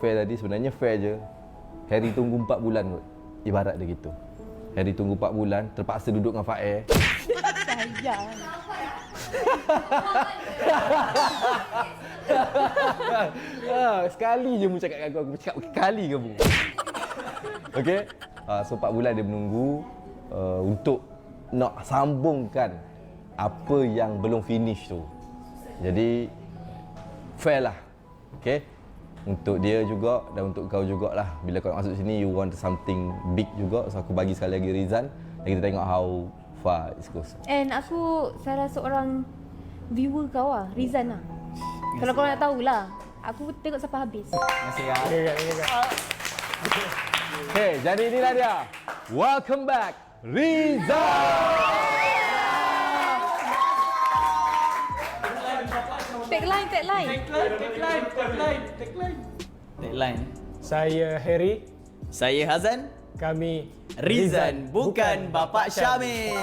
fair tadi, sebenarnya fair je. Harry tunggu 4 bulan kot. Ibarat dia gitu. Harry tunggu 4 bulan, terpaksa duduk dengan Fair. Sayang. Sekali je mu cakap dengan aku cakap kali ke mu? Okey? So 4 bulan dia menunggu untuk nak sambungkan apa yang belum finish tu. Jadi fair lah. Okey? Untuk dia juga dan untuk kau jugalah. Bila kau masuk sini, you want something big juga. So aku bagi sekali lagi Rizan dan kita tengok how far it goes. And aku salah seorang viewer kau lah, Rizan lah. Kalau kau nak tahulah, aku tengok sampai habis. Masih ya. Okay, jadi inilah dia. Welcome back, Rizan! Tagline. Saya Harry, Saya Hazan. kami Rizan bukan Bapak Syamil.